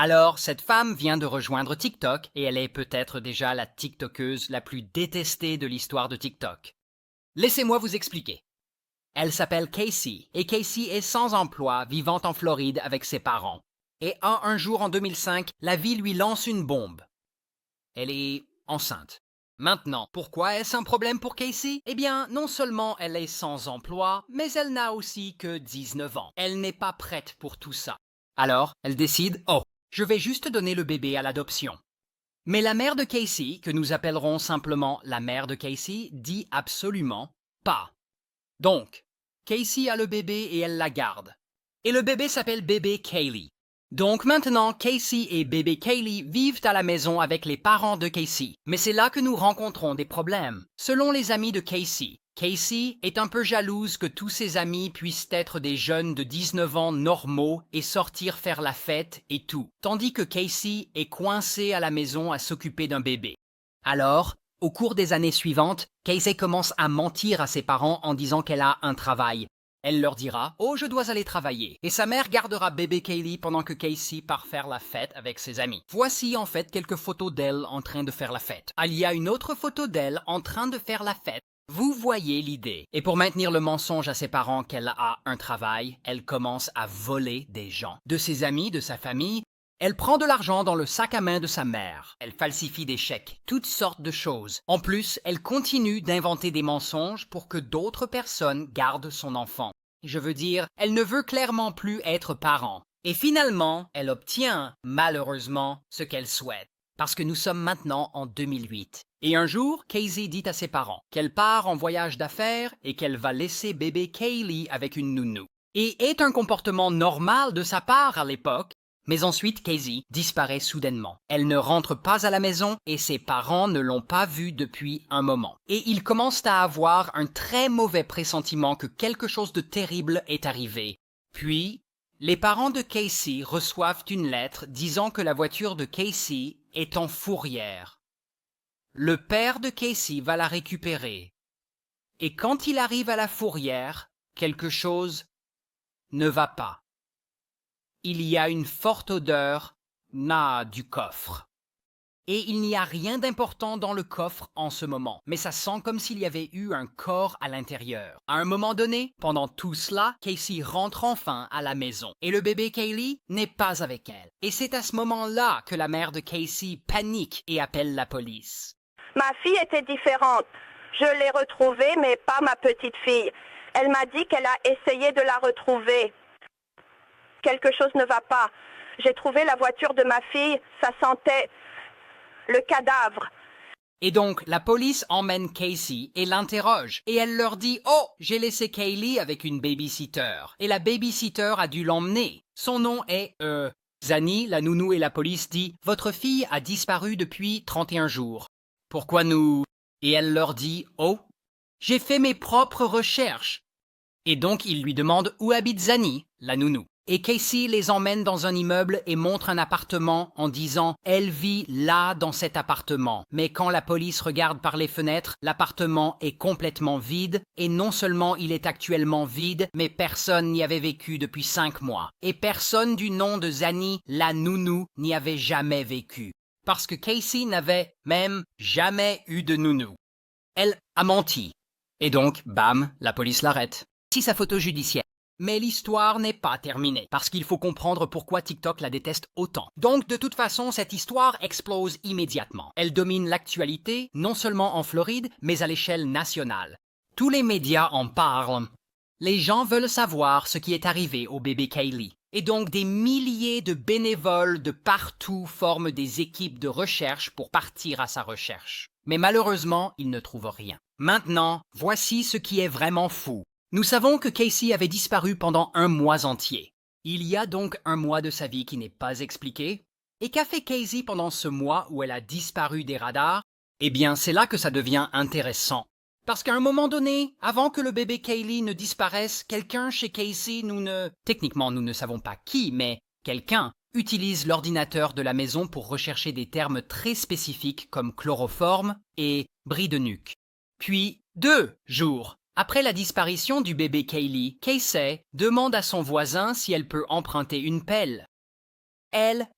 Alors, cette femme vient de rejoindre TikTok et elle est peut-être déjà la TikTokeuse la plus détestée de l'histoire de TikTok. Laissez-moi vous expliquer. Elle s'appelle Casey et Casey est sans emploi, vivant en Floride avec ses parents. Et un jour en 2005, la vie lui lance une bombe. Elle est enceinte. Maintenant, pourquoi est-ce un problème pour Casey? Eh bien, non seulement elle est sans emploi, mais elle n'a aussi que 19 ans. Elle n'est pas prête pour tout ça. Alors, elle décide, oh, je vais juste donner le bébé à l'adoption. Mais la mère de Casey, que nous appellerons simplement la mère de Casey, dit absolument pas. Donc, Casey a le bébé et elle la garde. Et le bébé s'appelle bébé Kaylee. Donc maintenant, Casey et bébé Kaylee vivent à la maison avec les parents de Casey. Mais c'est là que nous rencontrons des problèmes. Selon les amis de Casey, Casey est un peu jalouse que tous ses amis puissent être des jeunes de 19 ans normaux et sortir faire la fête et tout, tandis que Casey est coincée à la maison à s'occuper d'un bébé. Alors, au cours des années suivantes, Casey commence à mentir à ses parents en disant qu'elle a un travail. Elle leur dira « Oh, je dois aller travailler » et sa mère gardera bébé Kaylee pendant que Casey part faire la fête avec ses amis. Voici en fait quelques photos d'elle en train de faire la fête. Il y a une autre photo d'elle en train de faire la fête. Vous voyez l'idée. Et pour maintenir le mensonge à ses parents qu'elle a un travail, elle commence à voler des gens. De ses amis, de sa famille. Elle prend de l'argent dans le sac à main de sa mère. Elle falsifie des chèques, toutes sortes de choses. En plus, elle continue d'inventer des mensonges pour que d'autres personnes gardent son enfant. Je veux dire, elle ne veut clairement plus être parent. Et finalement, elle obtient, malheureusement, ce qu'elle souhaite. Parce que nous sommes maintenant en 2008. Et un jour, Casey dit à ses parents qu'elle part en voyage d'affaires et qu'elle va laisser bébé Kaylee avec une nounou. Et est un comportement normal de sa part à l'époque. Mais ensuite, Casey disparaît soudainement. Elle ne rentre pas à la maison et ses parents ne l'ont pas vue depuis un moment. Et ils commencent à avoir un très mauvais pressentiment que quelque chose de terrible est arrivé. Puis, les parents de Casey reçoivent une lettre disant que la voiture de Casey est en fourrière. Le père de Casey va la récupérer. Et quand il arrive à la fourrière, quelque chose ne va pas. Il y a une forte odeur du coffre. Et il n'y a rien d'important dans le coffre en ce moment, mais ça sent comme s'il y avait eu un corps à l'intérieur. À un moment donné, pendant tout cela, Casey rentre enfin à la maison, et le bébé Kaylee n'est pas avec elle. Et c'est à ce moment-là que la mère de Casey panique et appelle la police. Ma fille était différente. Je l'ai retrouvée, mais pas ma petite fille. Elle m'a dit qu'elle a essayé de la retrouver. Quelque chose ne va pas. J'ai trouvé la voiture de ma fille, ça sentait le cadavre. Et donc, la police emmène Casey et l'interroge. Et elle leur dit « Oh, j'ai laissé Kaylee avec une babysitter. » Et la babysitter a dû l'emmener. Son nom est, Zani, la nounou et la police dit « Votre fille a disparu depuis 31 jours. Pourquoi nous... » Et elle leur dit « Oh, j'ai fait mes propres recherches. » Et donc, ils lui demandent où habite Zani, la nounou. Et Casey les emmène dans un immeuble et montre un appartement en disant « Elle vit là dans cet appartement ». Mais quand la police regarde par les fenêtres, l'appartement est complètement vide et non seulement il est actuellement vide, mais personne n'y avait vécu depuis 5 mois. Et personne du nom de Zani, la nounou, n'y avait jamais vécu. Parce que Casey n'avait même jamais eu de nounou. Elle a menti. Et donc, bam, la police l'arrête. Si sa photo judiciaire. Mais l'histoire n'est pas terminée, parce qu'il faut comprendre pourquoi TikTok la déteste autant. Donc, de toute façon, cette histoire explose immédiatement. Elle domine l'actualité, non seulement en Floride, mais à l'échelle nationale. Tous les médias en parlent. Les gens veulent savoir ce qui est arrivé au bébé Kaylee. Et donc, des milliers de bénévoles de partout forment des équipes de recherche pour partir à sa recherche. Mais malheureusement, ils ne trouvent rien. Maintenant, voici ce qui est vraiment fou. Nous savons que Casey avait disparu pendant un mois entier. Il y a donc un mois de sa vie qui n'est pas expliqué. Et qu'a fait Casey pendant ce mois où elle a disparu des radars? Eh bien, c'est là que ça devient intéressant. Parce qu'à un moment donné, avant que le bébé Kaylee ne disparaisse, quelqu'un chez Casey, techniquement, nous ne savons pas qui, mais quelqu'un utilise l'ordinateur de la maison pour rechercher des termes très spécifiques comme chloroforme et bris de nuque. Puis, 2 jours après la disparition du bébé Kaylee, Casey demande à son voisin si elle peut emprunter une pelle. Elle